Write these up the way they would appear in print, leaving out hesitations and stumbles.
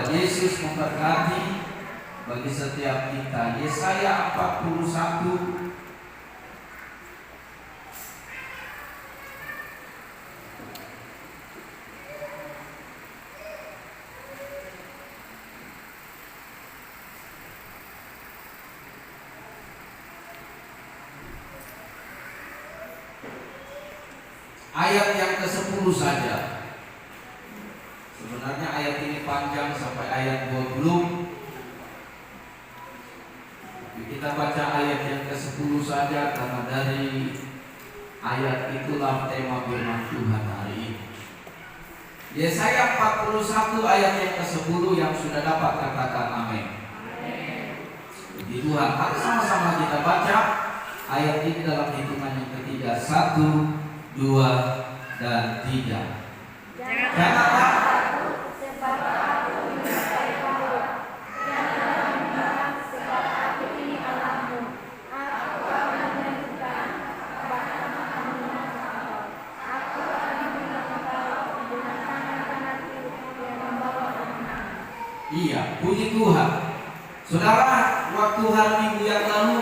Tuhan Yesus memberkati bagi setiap kita. Yesaya 41 ayat yang ke-10 saja. Sebenarnya ayat ini panjang sampai ayat 20. Kita baca ayat yang ke-10 saja karena dari ayat itulah tema firman Tuhan hari ini. Yesaya 41 ayat yang ke-10 yang sudah dapat katakan amin. Puji Tuhan. Mari sama-sama kita baca ayat ini dalam hitungan yang ketiga. 1, 2, dan 3. Jangan takut, sebab aku menyertai kamu. Jangan bimbang, sebab aku ini Allahmu. Aku akan menyembuhkan bahkan engkau. Aku akan menolong engkau dengan tangan kananku yang membawa kemenangan. Iya, puji Tuhan. Saudara, waktu hari Minggu yang lalu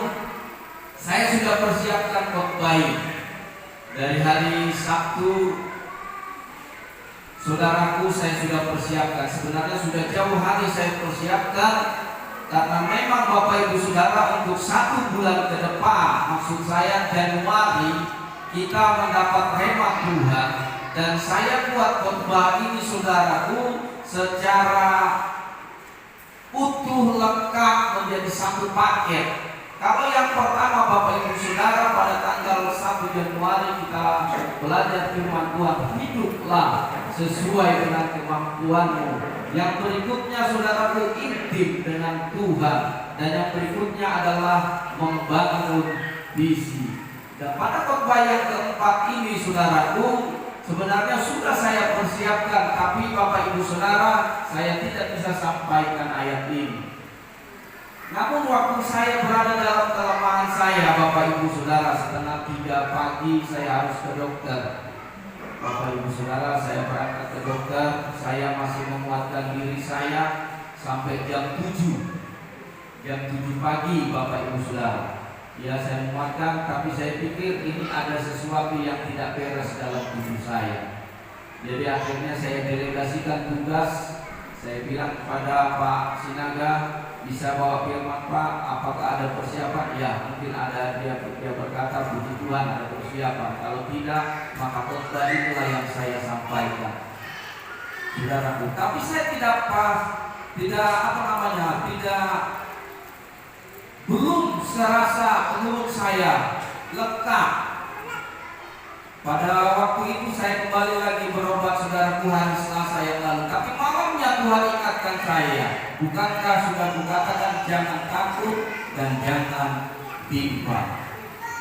saya sudah persiapkan khotbah ini. Dari hari Sabtu, saudaraku, saya sudah persiapkan. Sebenarnya sudah jauh hari saya persiapkan, karena memang Bapak Ibu Saudara untuk 1 bulan ke depan, maksud saya Januari, kita mendapat rema Tuhan. Dan saya buat khotbah ini saudaraku secara utuh lengkap menjadi satu paket. Kalau yang pertama Bapak Ibu Saudara pada tanggal 1 Januari kita belajar firman Tuhan, hiduplah sesuai dengan kemampuanmu. Yang berikutnya saudaraku intim dengan Tuhan. Dan yang berikutnya adalah membangun visi. Dan pada khotbah yang keempat ini saudaraku, sebenarnya sudah saya persiapkan, tapi Bapak Ibu Saudara saya tidak bisa sampaikan ayat ini. Namun waktu saya berada dalam kelemahan saya, Bapak Ibu Saudara, setengah 3 pagi saya harus ke dokter. Bapak Ibu Saudara, saya berangkat ke dokter. Saya masih menguatkan diri saya sampai jam 7. Jam 7 pagi Bapak Ibu Saudara. Ya, saya menguatkan, tapi saya pikir ini ada sesuatu yang tidak beres dalam tubuh saya. Jadi akhirnya saya delegasikan tugas. Saya bilang kepada Pak Sinaga, bisa bawa firman Pak, apakah ada persiapan? Ya, mungkin ada. Dia berkata, puji Tuhan ada persiapan. Kalau tidak, maka khotbah itulah yang saya sampaikan. Saudaraku, tapi saya belum serasa menurut saya lengkap. Pada waktu itu saya kembali lagi berobat saudaraku hari Selasa yang lalu. Tapi malamnya Tuhan ingatkan saya, bukankah sudah kukatakan jangan takut dan jangan bimbang.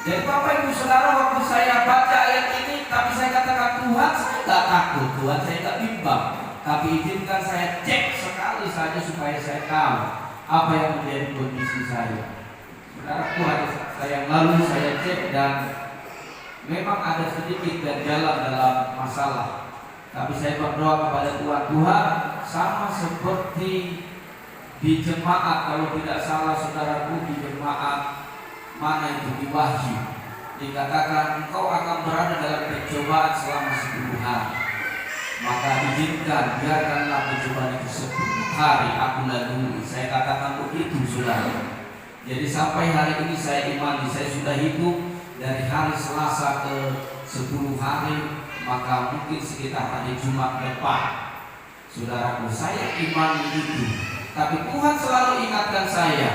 Jadi Bapak Ibu Saudara, waktu saya baca ayat ini, tapi saya katakan Tuhan saya tidak takut, Tuhan saya tidak bimbang. Tapi izinkan saya cek sekali saja supaya saya tahu apa yang menjadi kondisi saya. Saudaraku, hari saya yang lalu saya cek dan memang ada sedikit ganjalan dalam masalah. Tapi saya berdoa kepada Tuhan, sama seperti di jemaat, kalau tidak salah saudaraku, di jemaat mana itu di Wahyu dikatakan engkau akan berada dalam percobaan selama 10 hari. Maka izinkan, biarkanlah percobaan itu 10 hari aku lalui. Saya katakan begitu saudara. Jadi sampai hari ini saya imani, saya sudah hitung dari hari Selasa ke 10 hari, maka mungkin sekitar hari Jumat depan. Saudaraku, saya imani itu. Tapi Tuhan selalu ingatkan saya,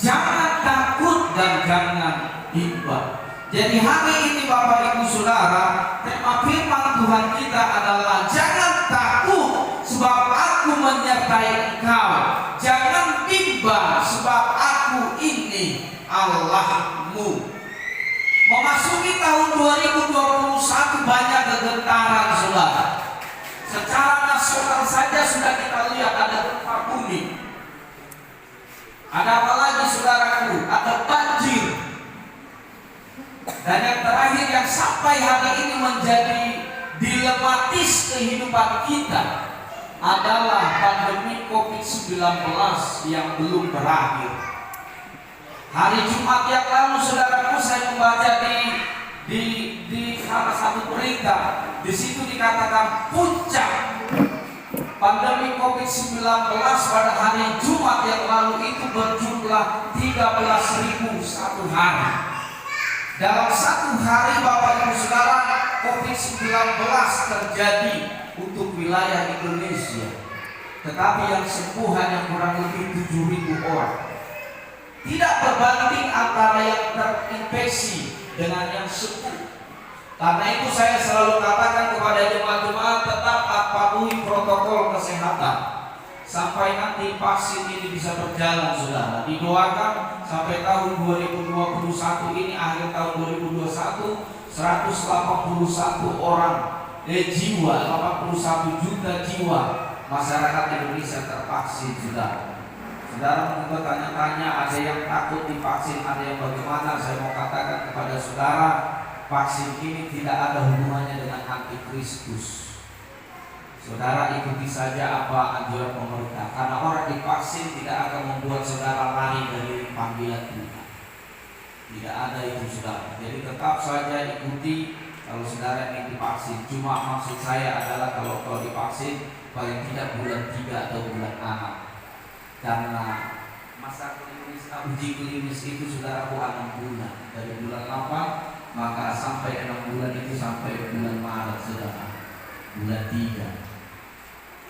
jangan takut dan jangan bimbang. Jadi hari ini Bapak Ibu Saudara, tema firman Tuhan kita adalah jangan takut sebab aku menyertai engkau. Jangan bimbang sebab aku ini Allahmu. Memasuki tahun 2021 banyak kegentaran saudara. Secara nasional saja sudah kita lihat ada gempa bumi. Ada apa lagi saudaraku? Ada banjir. Dan yang terakhir yang sampai hari ini menjadi dilematis kehidupan kita adalah pandemi COVID-19 yang belum berakhir. Hari Jumat yang lalu, saudaraku, saya membaca di salah satu berita. Di situ dikatakan puncak pandemi COVID-19 pada hari Jumat yang lalu itu berjumlah 13.000 satu hari. Dalam satu hari, Bapak Ibu Saudara, COVID-19 terjadi untuk wilayah Indonesia. Tetapi yang sembuh hanya kurang lebih 7.000 orang. Tidak berbanding antara yang terinfeksi dengan yang sembuh. Karena itu saya selalu katakan kepada jemaat-jemaat, tetap patuhi protokol kesehatan sampai nanti vaksin ini bisa berjalan, saudara. Didoakan sampai tahun 2021 ini, akhir tahun 2021, 181 orang jiwa, 81 juta jiwa masyarakat Indonesia tervaksin, saudara. Saudara mungkin bertanya-tanya, ada yang takut divaksin, ada yang bagaimana? Saya mau katakan kepada saudara, vaksin ini tidak ada hubungannya dengan antikristus. Saudara ikuti saja apa anjuran pemerintah, karena orang divaksin tidak akan membuat saudara lari dari panggilan Tuhan. Tidak ada itu, saudara. Jadi tetap saja ikuti kalau saudara ingin divaksin. Cuma maksud saya adalah kalau divaksin paling tidak bulan 3 atau bulan 6. Karena masa klinis, uji klinis itu saudara 6 bulan. Dari bulan 8 maka sampai 6 bulan itu sampai bulan Maret, saudara. Bulan 3.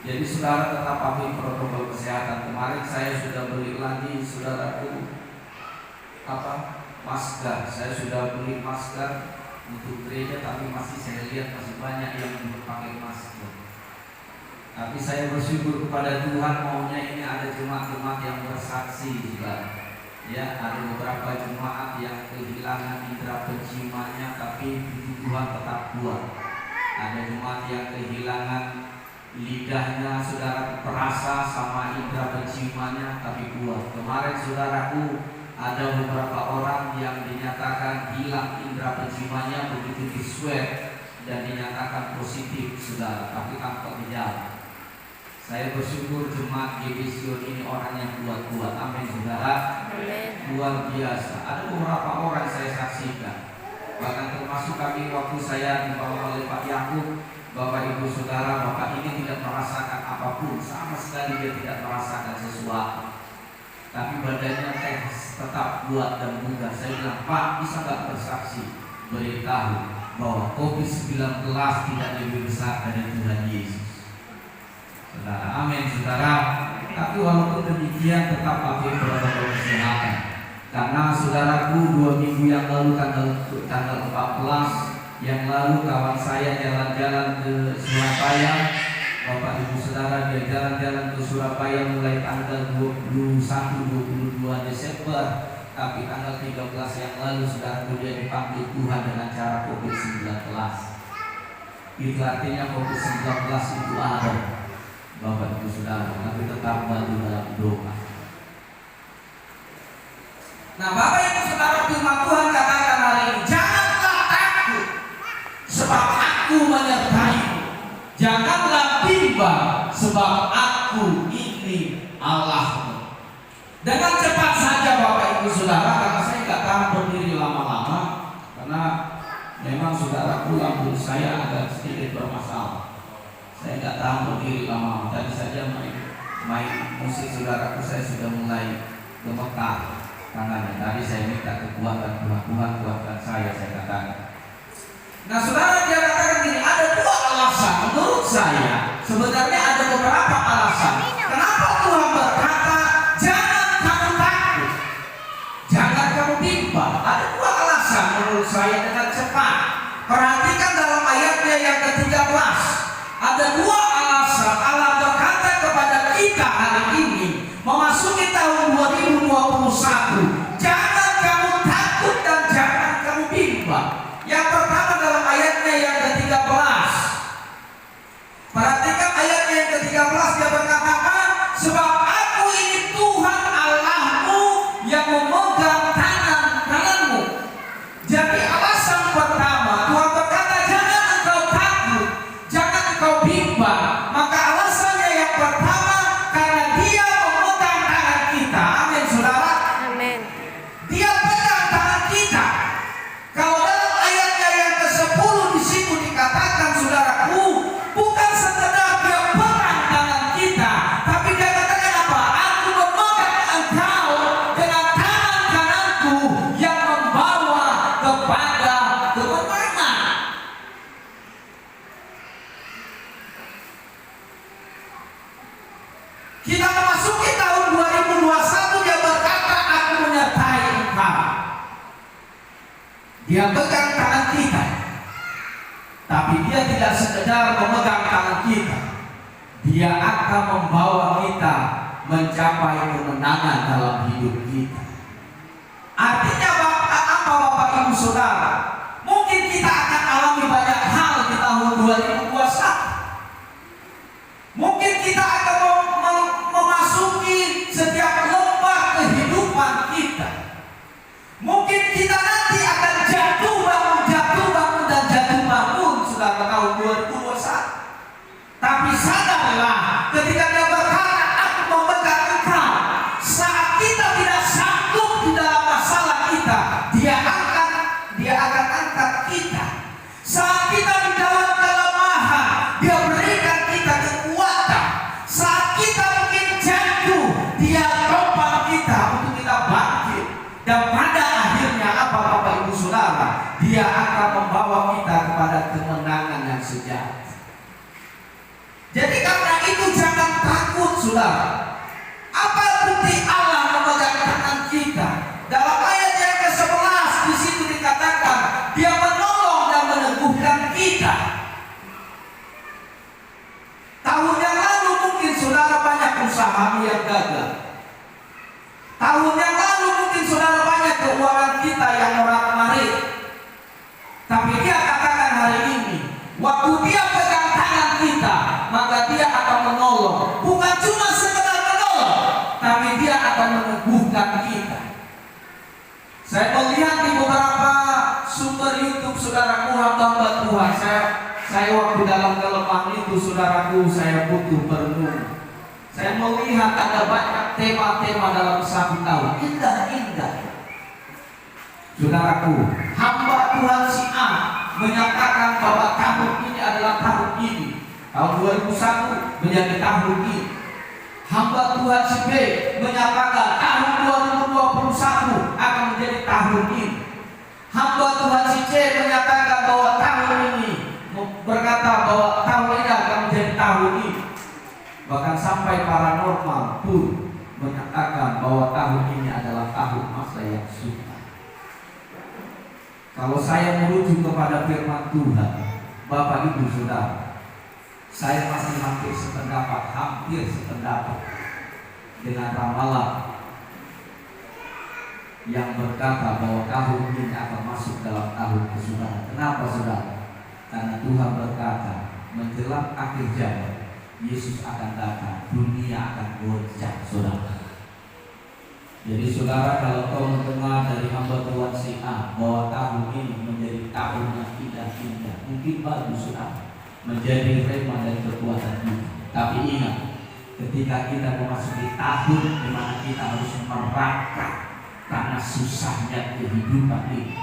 Jadi saudara tetap patuhi protokol kesehatan. Kemarin saya sudah beli lagi, saudaraku, masker. Saya sudah beli masker untuk gereja, tapi masih saya lihat masih banyak yang berpakai masker. Tapi saya bersyukur kepada Tuhan, maunya ini ada jemaat-jemaat yang bersaksi, saudara. Ya, ada beberapa jemaat yang kehilangan indera penciumannya, tapi Tuhan tetap kuat. Ada jemaat yang kehilangan lidahnya, saudara, perasa sama indera penciumannya, tapi kuat. Kemarin, saudaraku, ada beberapa orang yang dinyatakan hilang indera penciumannya begitu di swab dan dinyatakan positif, saudara, tapi tanpa gejala. Saya bersyukur jemaat GBC ini orang yang kuat-kuat. Amin, saudara. Luar biasa. Ada beberapa orang saya saksikan, bahkan termasuk kami waktu saya dibawa oleh Pak Yakub. Bapak Ibu Saudara, Bapak ini tidak merasakan apapun, sama sekali dia tidak merasakan sesuatu. Tapi badannya tetap kuat dan bugar. Saya bilang, Pak, bisa nggak bersaksi, beritahu bahwa COVID-19 tidak lebih besar dari Tuhan Yesus. Saudara, amin, saudara. Tapi walaupun demikian tetap patuhi protokol kesehatan. Karena saudaraku, 2 minggu yang lalu tanggal 14 yang lalu kawan saya jalan-jalan ke Surabaya. Bapak Ibu Saudara, dia jalan-jalan ke Surabaya mulai tanggal 21-22 Desember. Tapi tanggal 13 yang lalu saudaraku dia dipanggil Tuhan dengan cara COVID-19. Itu artinya COVID-19 itu ada, Bapak Ibu Saudara, tapi tetap bantu dalam doa. Nah, Bapak Ibu Saudara, firman Tuhan katakan hari ini, janganlah takut, sebab aku menyertaimu. Janganlah bimbang, sebab aku ini Allahmu. Dengan cepat saja Bapak Ibu Saudara, karena saya tidak tahan berdiri lama-lama, karena memang saudaraku lambung saya agak sedikit bermasalah. Saya tidak tahan berdiri lama-lama. Tadi saja main musik saudaraku, saya sudah mulai gemetar tangannya. Tadi saya minta kekuatan Tuhan, kuatkan saya katakan. Nah, saudara, dia katakan gini, ada 2 alasan menurut saya. Sebenarnya ada beberapa alasan kenapa Tuhan berkata jangan kamu takut, jangan kamu bimbang. Ada 2 alasan menurut saya dengan cepat. Perhatikan dalam ayatnya yang ke-13. Ada 2 alasan Allah berkata kepada kita hari ini memasuki tahun 2021. Jangan kamu takut dan jangan kamu bimbang. Yang pertama dalam ayatnya yang ke-13. Perhatikan ayatnya yang ke-13, dia berkatakan, sebab aku ini Tuhan Allahmu yang memegang tangan kananmu. Jadi alasan pertama, Tuhan berkata jangan engkau takut, jangan engkau bimbang. Maka alasannya yang pertama, Kita memasuki tahun 2021, dia berkata, aku menyertai engkau. Dia pegang tangan kita. Tapi dia tidak sekedar memegang tangan kita. Dia akan membawa kita mencapai kemenangan dalam hidup kita. Artinya apa Bapak Ibu Saudara? Mungkin kita akan alami banyak hal di tahun 2021. Mungkin kita akan memasuki setiap lembah kehidupan kita. Mungkin kita nanti akan jatuh bangun dan jatuh bangun, saudara, tahun 2021. Tapi sadarlah, ketika dia berkata, aku memegang engkau, saat kita tidak sanggup di dalam masalah kita, dia akan angkat kita. Saat kita di dalam kelemahan, dia berikan kita kekuatan. Saat kita mungkin jatuh, dia topang kita untuk kita bangkit. Dan pada akhirnya apa Bapak Ibu Saudara? Dia akan membawa kita kepada kemenangan yang sejati. Jadi karena itu jangan takut, saudara. Apa bukti Allah memegang tangan kita? Dalam ayat yang ke-11 di situ dikatakan, dia menolong dan meneguhkan kita. Tahun yang lalu mungkin saudara banyak usaha yang gagal. Tahun yang lalu mungkin saudara banyak keuangan kita yang morat-marit. Tapi dia katakan hari ini, waktu dia pegang tangan kita, maka dia akan menolong. Bukan cuma sekedar menolong, tapi dia akan meneguhkan kita. Saya melihat di beberapa sumber YouTube, saudaraku, hamba Tuhan. Saya waktu dalam kelemahan itu, saudaraku, saya butuh merenung. Saya melihat ada banyak tema-tema dalam satu tahun, indah-indah. Saudaraku, hamba Tuhan si A menyatakan bahwa tahun ini adalah tahun ini. Tahun 2001 menjadi tahun ini. Hamba Tuhan si B menyatakan tahun 2021 akan menjadi tahun ini. Hamba Tuhan si C menyatakan bahwa tahun ini, berkata bahwa tahun ini akan menjadi tahun ini. Bahkan sampai paranormal pun menyatakan bahwa tahun ini adalah tahun masa yang sukar. Kalau saya merujuk kepada firman Tuhan, Bapak Ibu Saudara, saya masih hampir sependapat dengan ramalan yang berkata bahwa tahun ini akan masuk dalam tahun kesudahan. Kenapa, saudara? Karena Tuhan berkata, menjelang akhir zaman, Yesus akan datang, dunia akan goncang, saudara. Jadi saudara, kalau kau mendengar dari hamba Tuhan si A bahwa tahun ini menjadi tahun yang indah-indah, mungkin bagus, saudara, menjadi rema dan kekuatan kita. Tapi ingat, ketika kita memasuki tahun di mana kita harus merangkak karena susahnya kehidupan ini,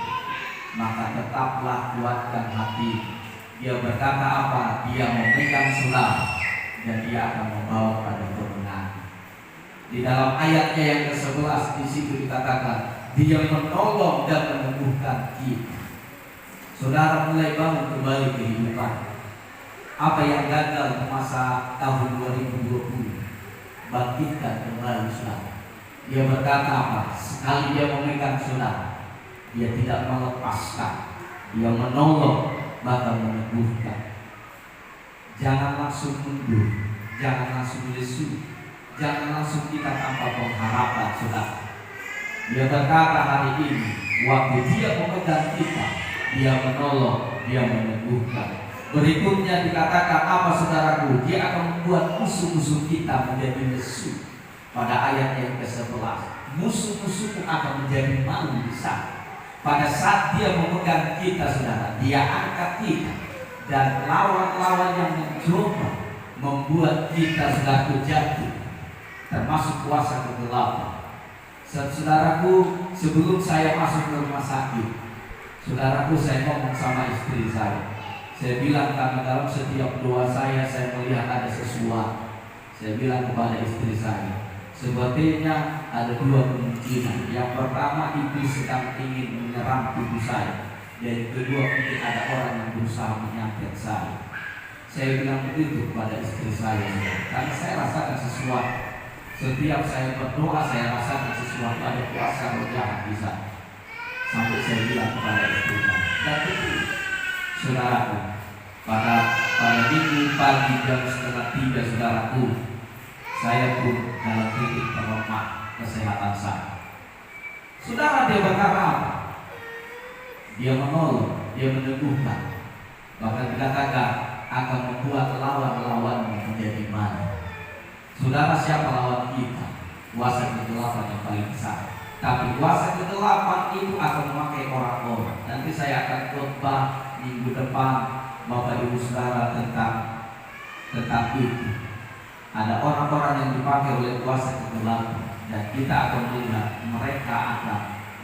maka tetaplah kuatkan hati. Dia berkata apa? Dia memegang sulap dan dia akan membawa pada kemenangan. Di dalam ayatnya yang ke-11 di situ dikatakan, dia menolong dan meneguhkan kita. Saudara mulai bangun kembali kehidupan. Apa yang gagal di masa tahun 2020, bangkitkan kembali, saudara. Dia berkata apa? Sekali dia memegang saudara, dia tidak melepaskan, dia menolong bahkan meneguhkan. Jangan langsung mundur, jangan langsung lesu, jangan langsung kita tanpa pengharapan, saudara. Dia berkata hari ini, waktu dia memegang kita, dia menolong, dia meneguhkan. Berikutnya dikatakan apa, saudaraku? Dia akan membuat musuh-musuh kita menjadi lesu. Pada ayat yang ke-11, musuh-musuhmu akan menjadi malu di sana. Pada saat dia memegang kita, saudara, dia angkat kita. Dan lawan-lawan yang mencoba membuat kita saudaraku jatuh, termasuk kuasa kegelapan. Saudaraku, sebelum saya masuk ke rumah sakit, saudaraku, saya ngomong sama istri saya. Saya bilang, karena dalam setiap doa saya melihat ada sesuatu. Saya bilang kepada istri saya, sepertinya ada dua kemungkinan. Yang pertama, iblis sedang ingin menyerang tubuh saya. Yang kedua, mungkin ada orang yang berusaha menyantet saya. Saya bilang begitu kepada istri saya, karena saya rasakan sesuatu sesuatu. Setiap saya berdoa saya rasakan sesuatu, ada kuasa roh jahat bisa. Sampai saya bilang kepada istri saya, dan betul, saudaraku, pada minggu pagi jam 2:30 saudaraku, saya pun dalam titik terlemah kesehatan saya. Saudara, dia berkata apa? Dia menolong, dia meneguhkan, bahkan dikatakan akan membuat lawan-lawanmu menjadi malu. Saudara, siapa lawan kita? Kuasa kegelapan yang paling besar. Tapi kuasa kegelapan itu akan memakai orang-orang. Nanti saya akan khotbah minggu depan, Bapak Ibu Saudara, tentang itu. Ada orang-orang yang dipakai oleh kuasa kegelapan, dan kita akan melihat mereka akan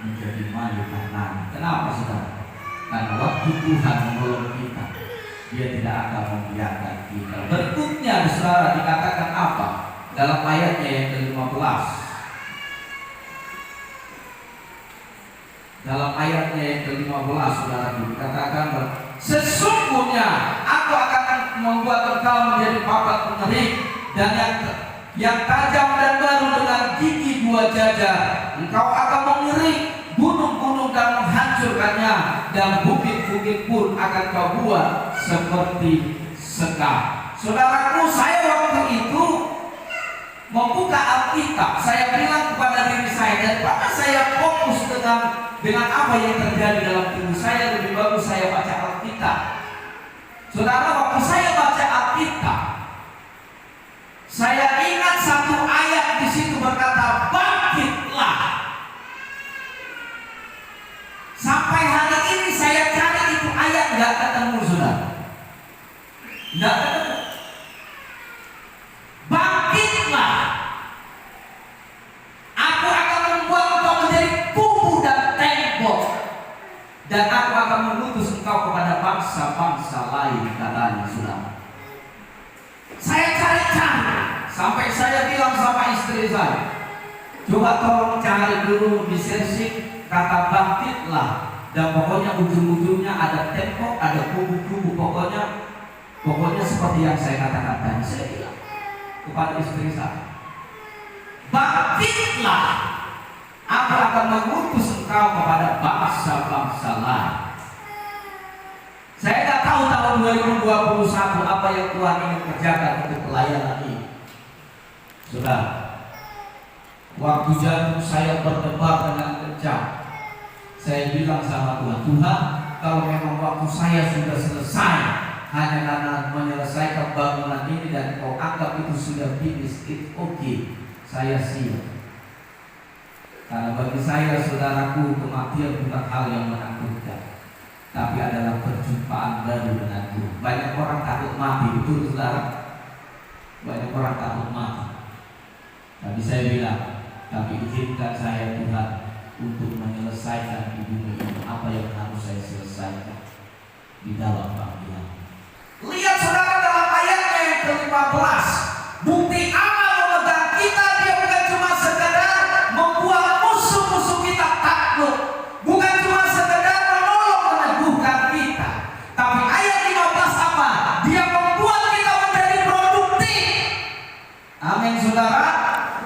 menjadi malu karena. Kenapa saudara? Karena waktu Tuhan menolong kita, Dia tidak akan membiarkan kita. Berikutnya saudara dikatakan apa? Dalam ayatnya yang ke-15. Dalam ayatnya yang ke-15 saudara dikatakan, sesungguhnya aku akan membuat engkau menjadi papat pengering, dan yang tajam dan baru dengan gigi 2 jajar. Engkau akan mengiring gunung-gunung dan menghancurkannya, dan bukit-bukit pun akan kau buat seperti sekam. Saudaraku, saya waktu itu membuka Alkitab, saya bilang kepada diri saya, daripada saya fokus dengan apa yang terjadi dalam tubuh saya, lebih bagus saya baca Alkitab. Saudara, waktu saya baca Alkitab, saya ingat satu ayat di situ berkata, bangkitlah. Sampai hari ini saya cari itu ayat, nggak ketemu saudara, nggak ketemu. Bangkitlah, aku akan membuat engkau menjadi kubu dan tembok, dan aku akan mengutus engkau kepada bangsa-bangsa lain, katanya saudara. Saya cari-cari sampai saya bilang sama istri saya, coba tolong cari dulu di searching kata bangkitlah, dan pokoknya ujung-ujungnya ada tembok, ada kubu-kubu, pokoknya seperti yang saya katakan tadi. Saya bilang kepada istri saya, bangkitlah, aku akan mengutus engkau kepada bangsa-bangsa lain. Saya tidak tahu tahun 2021 apa yang Tuhan ingin kerjakan untuk pelayanan ini. Saudara, waktu jantung saya berdebar dengan kencang, saya bilang sama Tuhan, Tuhan, kalau memang waktu saya sudah selesai hanya karena menyelesaikan bangunan ini dan kau anggap itu sudah finish, it's okay, saya siap. Karena bagi saya, saudaraku, kematian bukan hal yang menakutkan, tapi adalah perjumpaan baru dengan Tuhan. Banyak orang takut mati, betul saudara? Banyak orang takut mati. Tapi saya bilang, tapi izinkan saya Tuhan untuk menyelesaikan di bumi ini apa yang harus saya selesaikan di dalam panggilan. Lihat saudara, dalam ayatnya yang ke-15, bukti Allah memegang kita, dia bukan cuma sekedar membuat musuh-musuh kita takluk, bukan cuma sekedar menolong meneguhkan kita, tapi ayat 15 apa? Dia membuat kita menjadi produktif. Amin saudara.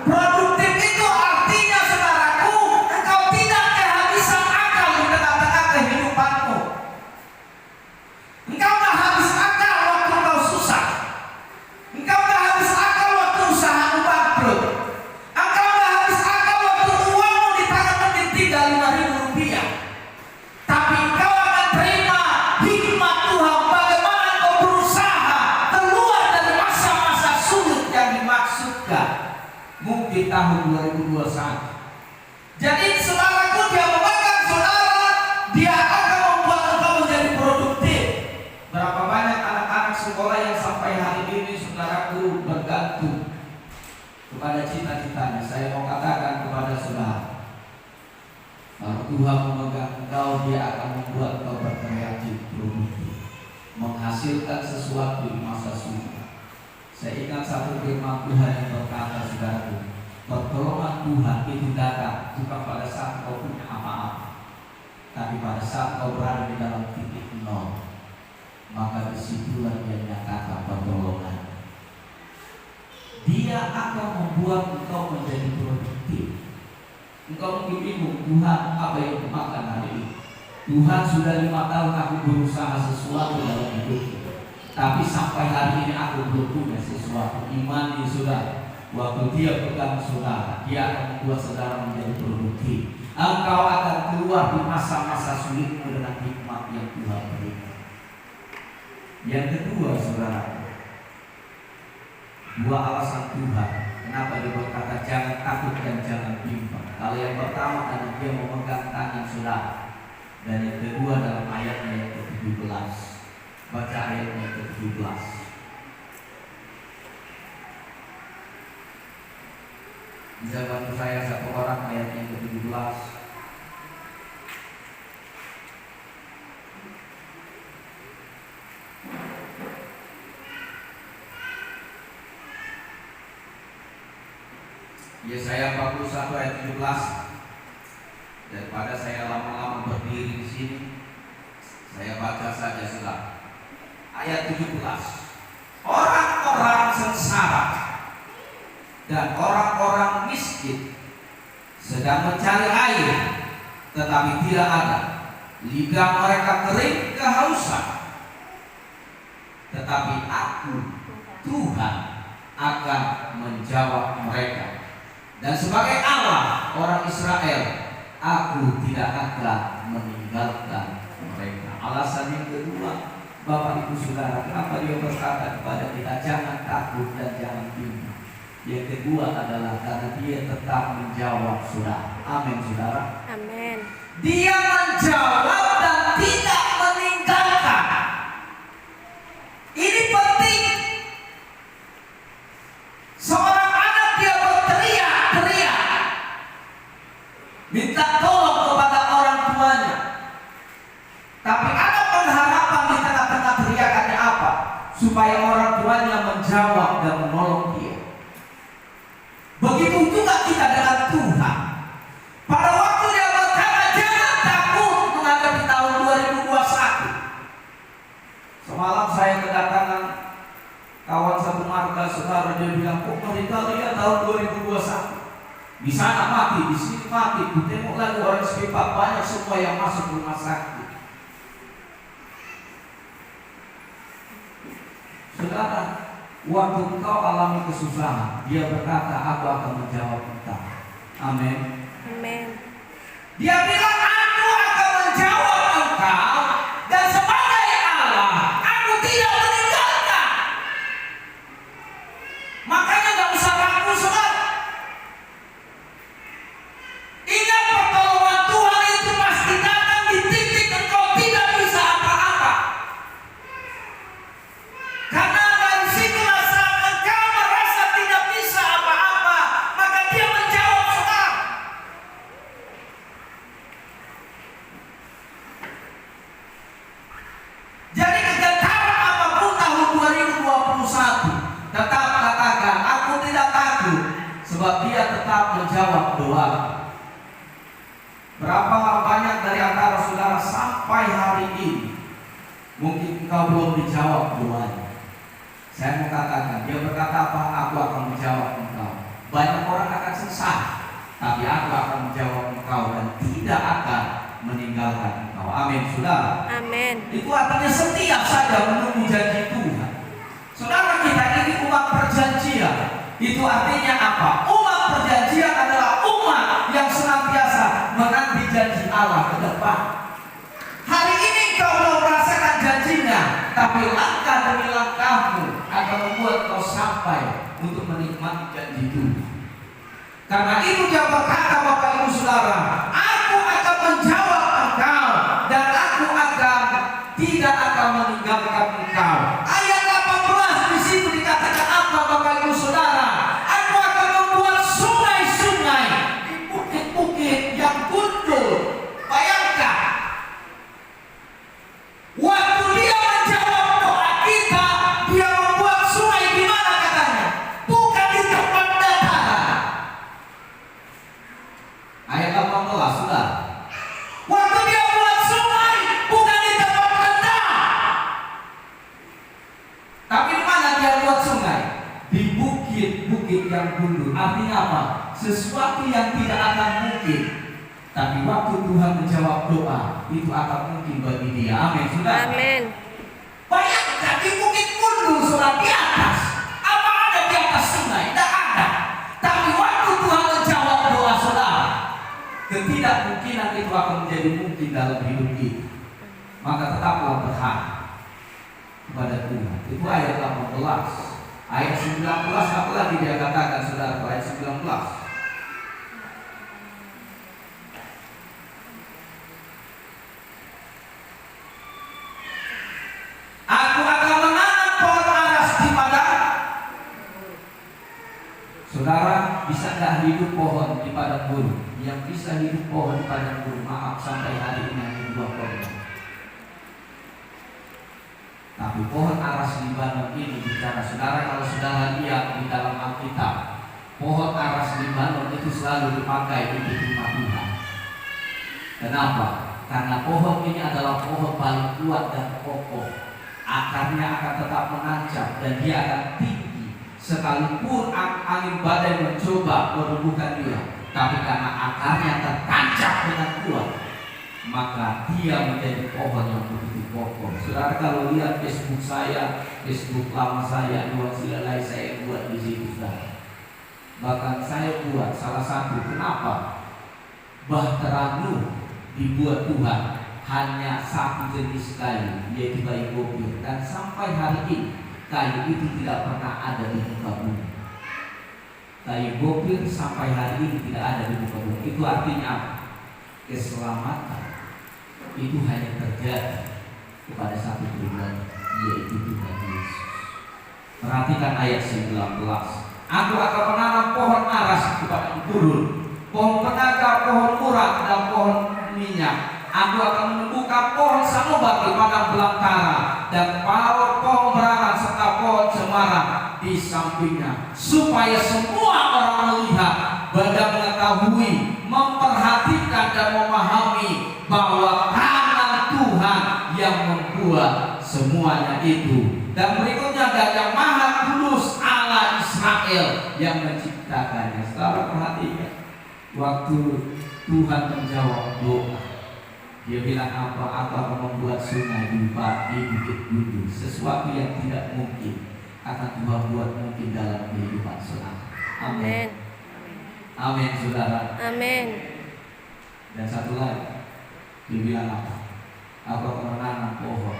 Produktif itu artinya saudaraku, engkau tidak kehabisan akal di tengah-tengah kehidupanmu. Engkau tak habis akal waktu engkau susah. Engkau tak habis akal waktu usahamu bangkrut. Engkau tak habis akal waktu uangmu di tanganmu tinggal 5.000 rupiah. Tapi engkau akan terima hikmat Tuhan bagaimana engkau berusaha keluar dari masa-masa sulit yang dimaksudkan. Mungkin tahun 2021. Jadi saudaraku, dia memegang saudara, dia akan membuat engkau menjadi produktif. Berapa banyak anak-anak sekolah yang sampai hari ini saudaraku bergantung kepada cita-citanya. Saya mau katakan kepada saudara, kalau Tuhan memegang engkau, dia akan membuat engkau berkreatif, produktif, menghasilkan sesuatu di masa sulit. Saya ingat satu firman Tuhan yang berkata, saudaraku, pertolongan Tuhan itu datang bukan pada saat kau punya apa-apa, tapi pada saat kau berada di dalam titik nol, maka disitulah dia nyatakan pertolongan. Dia yang akan membuat engkau menjadi produktif. Engkau mungkin bingung, Tuhan apa yang dimakan hari ini? Tuhan sudah 5 tahun aku berusaha sesuatu dalam hidupku, tapi sampai hari ini aku belum punya sesuatu. Imani saudara, waktu dia pegang saudara, dia akan membuat saudara menjadi produktif. Engkau akan keluar di masa-masa sulitmu dengan hikmat yang Tuhan berikan. Yang kedua saudara, 2 alasan Tuhan kenapa dia berkata jangan takut dan jangan bimbang. Kalau yang pertama karena dia memegang tangan saudara, dan yang kedua dalam ayatnya yang ke-17. Baca ayatnya yang ke-17. Bisa bantu saya satu orang ayatnya yang ke-17. Yesaya 41 ayat 17. Daripada saya lama-lama berdiri di sini, saya baca saja sudah. Ayat 17. Orang-orang sengsara dan orang-orang miskin sedang mencari air, tetapi tidak ada. Lidah mereka kering kehausan. Tetapi aku, Tuhan, akan menjawab mereka. Dan sebagai Allah orang Israel, aku tidak akan meninggalkan mereka. Alasan yang kedua, Bapak Ibu Saudara, kenapa dia berkata kepada kita jangan takut dan jangan bimbang. Yang kedua adalah karena dia tetap menjawab saudara. Amin saudara. Amin. Dia menjawab dan tidak meninggalkan. Ini penting. Seorang anak dia berteriak-teriak, minta tolong kepada orang tuanya. Tapi ada pengharapan di tengah-tengah teriakannya apa? Supaya orang tuanya menjawab dan menolong dia. Begitu juga kita dengan Tuhan. Pada waktu dia berkata jangan takut menghadapi tahun 2021. Semalam saya kedatangan kawan satu marga saudara, dia bilang kok mereka lihat tahun 2021. Di sana mati, di sini mati. Tengok lagi orang sekitar banyak semua yang masuk rumah sakit. Saudara, waktu engkau alami kesusahan, dia berkata, aku akan menjawab engkau. Amin. Amin. Dia bilang, aku akan menjawab engkau, dan sebagai Allah, aku tidak meninggalkan. Makanya gak usah ragu, saudara. Ingat pertolongan Tuhan itu pasti datang di titik engkau tidak bisa apa-apa. Karena dari situlah saat engkau merasa tidak bisa apa-apa, maka dia menjawab saudara. Jadi kegentaran apapun tahun 2021, tetap katakan aku tidak takut, sebab dia tetap menjawab doa. Berapa banyak dari antara saudara sampai hari ini mungkin engkau belum dijawab doanya. Saya mau katakan, dia berkata apa? Aku akan menjawab engkau. Banyak orang akan sesat, tapi aku akan menjawab engkau dan tidak akan meninggalkan engkau. Amin, saudara. Amin. Itu artinya setiap saja menunggu janji Tuhan. Saudara, kita ini umat perjanjian. Itu artinya apa? Umat perjanjian adalah umat yang senantiasa menanti janji Allah ke depan. Hari ini kau belum merasakan janjinya, tapi langkah demi langkahmu akan membuat kau sampai untuk menikmati janji Tuhan. Karena itu dia berkata, Bapak Ibu Saudara, aku akan menjawab engkau dan aku tidak akan meninggalkan engkau. Ayat 18 di situ dikatakan apa, Bapak Ibu Saudara? Aku akan membuat sungai-sungai di bukit-bukit yang gundul. Bayangkan, waktu dia menjawab doa kita, dia membuat sungai di mana katanya? Bukan di tempat dataran. Ayat 18 sudah. yang gundul. Artinya apa? Sesuatu yang tidak akan mungkin, tapi waktu Tuhan menjawab doa, itu akan mungkin bagi dia. Amin, saudara. Amin. Bayangkan di Bukit Gundul, saudara, di atas. Apa ada di atas sungai? Tidak ada. Tapi waktu Tuhan menjawab doa saudara, ketidakmungkinan itu akan menjadi mungkin dalam hidup kita. Maka tetaplah berharap kepada Tuhan. Itu ayat 18. Ayat 19 apalagi dia katakan, saudara, ayat 19. Aku akan menanam pohon aras di padang. Saudara, bisa nggak hidup pohon di padang gurun? Yang bisa hidup pohon di padang gurun, maaf, sampai hari ini hanya 2 pohon. Tapi pohon aras Libanon ini bicara, saudara, kalau saudara lihat di dalam Alkitab, pohon aras Libanon itu selalu dipakai untuk rumah Tuhan. Kenapa? Karena pohon ini adalah pohon paling kuat dan kokoh. Akarnya akan tetap menancap dan dia akan tinggi. Sekalipun angin badai mencoba merobohkan dia, tapi karena akarnya tertancap dengan kuat, maka dia menjadi pohon yang begitu kokoh. Saudara, kalau lihat Facebook saya, Facebook lama saya, dua silai saya buat di situ, saudara. Bahkan saya buat salah satu, kenapa Bahtera Nuh dibuat Tuhan hanya satu jenis kayu, yaitu kayu gopir, dan sampai hari ini kayu itu tidak pernah ada di muka bumi. Kayu gopir sampai hari ini tidak ada di muka bumi. Itu artinya apa? Keselamatan itu hanya terjadi kepada satu pribadi, yaitu Tuhan Yesus. Perhatikan ayat 19. Aku akan menanam pohon aras di padang gurun, pohon penaga, pohon murah, dan pohon minyak. Aku akan menumbuhkan pohon sanobar di padang belantara, dan pohon berangan serta pohon cemara di sampingnya, supaya semua orang melihat dan mengetahui, memperhatikan dan memahami bahwa tangan Tuhan yang membuat semuanya itu. Dan berikutnya, dan yang Maha Kudus Allah Israel yang menciptakannya. Saudara, perhatikan, waktu Tuhan menjawab doa, dia bilang apa? Aku akan membuat sungai di Bukit Gundul. Sesuatu yang tidak mungkin akan Tuhan buat mungkin dalam kehidupan saudara. Amin. Amin, saudara. Amin. Dan satu lagi, dia bilang apa? Aku akan menanam pohon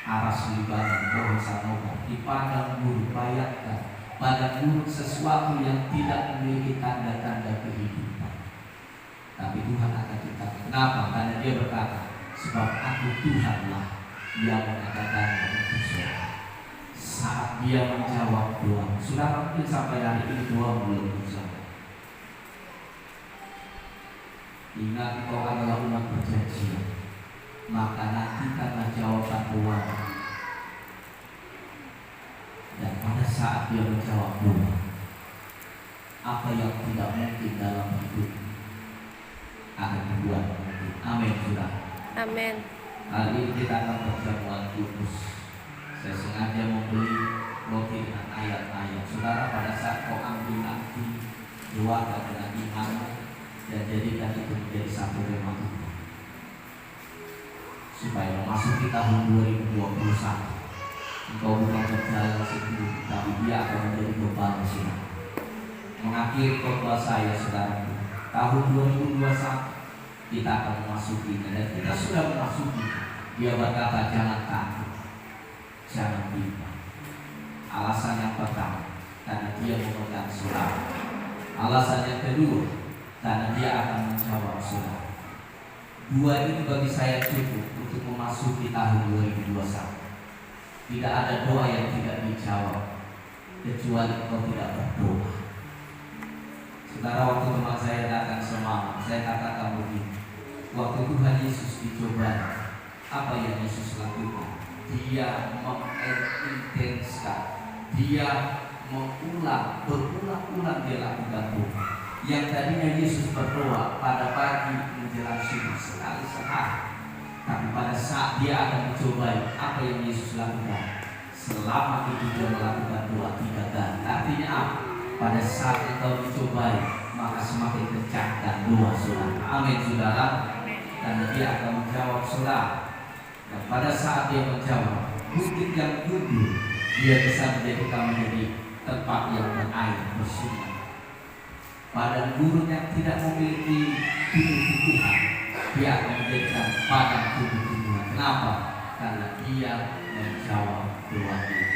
aras Libanon, pohon sanobar di padang gurun. Bayangkan, padang gurun sesuatu yang tidak memiliki tanda-tanda kehidupan, tapi Tuhan akan ciptakan. Kenapa? Karena dia berkata, sebab aku Tuhanlah yang mengatakan itu saudara. Saat dia menjawab doa, saudara, mungkin sampai hari ini doa belum terjawab. Ingat, engkau adalah umat perjanjian, maka nantikanlah jawaban doa. Dan pada saat dia menjawab doa, apa yang tidak mungkin dalam hidup akan dibuat mungkin. Amin, saudara. Amin. Kali ini kita akan perjamuan kudus. Saya sengaja membeli roti dengan ayat-ayat. Saudara, pada saat kau ambil nanti, doakan dengan iman dan jadikan itu menjadi satu rema Tuhan, supaya memasuki tahun 2021 engkau bukan berjalan sendiri, tapi dia akan menjadi beban saudara. Mengakhiri khotbah saya, saudara, tahun 2021 kita akan memasuki, dan kita sudah memasuki. Dia berkata, jangan takut, jangan bimbang. Alasan yang pertama, karena dia memegang saudara. Alasan yang kedua, karena dia akan menjawab saudara. Dua ini bagi saya cukup untuk memasuki tahun 2021. Tidak ada doa yang tidak dijawab kecuali engkau tidak berdoa. Saudara, waktu teman saya datang semalam, saya katakan begini, waktu Tuhan Yesus dicoba, apa yang Yesus lakukan? Dia mengintenskan, dia berulang-ulang dia lakukan doa. Yang tadinya Yesus berdoa pada pagi menjelang subuh sekali sehari, tapi pada saat dia akan dicobai, apa yang Yesus lakukan? Selama itu dia melakukan doa 3 kali. Artinya apa? Pada saat engkau dicobai, maka semakin kencangkan doa saudara. Amin saudara. Karena dia akan menjawab saudara. Dan pada saat dia menjawab, bukit yang gundul dia bisa menjadikan menjadi tempat yang berair bersumber. Padang gurun yang tidak memiliki tumbuh-tumbuhan, dia akan menjadikan padang tumbuh-tumbuhan. Kenapa? Karena dia menjawab doa kita.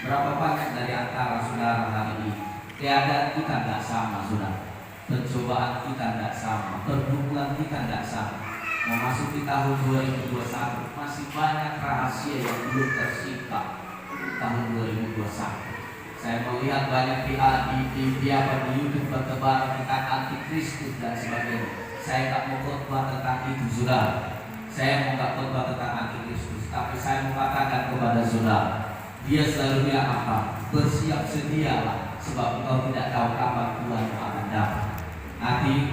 Berapa banyak dari antara saudara hari ini keadaan kita tidak sama saudara, pencobaan kita tidak sama, pergumulan kita tidak sama. Memasuki tahun 2021 masih banyak rahasia yang belum tersingkap. Tahun 2021 saya melihat banyak pihak di YouTube bertebaran tentang antikristus dan sebagainya. Saya tak mau khotbah tentang itu saudara. Saya mau tak khotbah tentang antikristus, tapi saya mau katakan kepada saudara, dia selalu bilang apa? Bersiap sedialah, sebab engkau tidak tahu kapan Tuhan akan datang.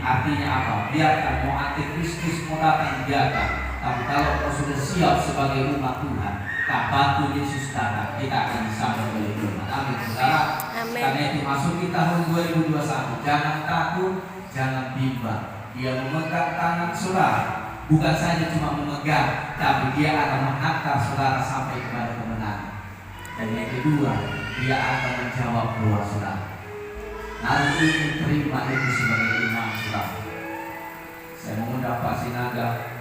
Artinya apa? Biarkan mau antikristus mau datang biarkan. Tapi kalau kau sudah siap sebagai umat Tuhan, kapan Yesus datang, kita akan disambut oleh Tuhan. Amin saudara. Amin. Karena itu masuki tahun 2021, jangan takut, jangan bimbang. Dia memegang tangan saudara, bukan saja cuma memegang, tapi dia akan menghantar saudara sampai kepada kemenangan. Dan yang kedua, dia akan menjawab doa saudara. Hari ini terima itu sebagai iman saudara. Saya mengundang Pak Sinaga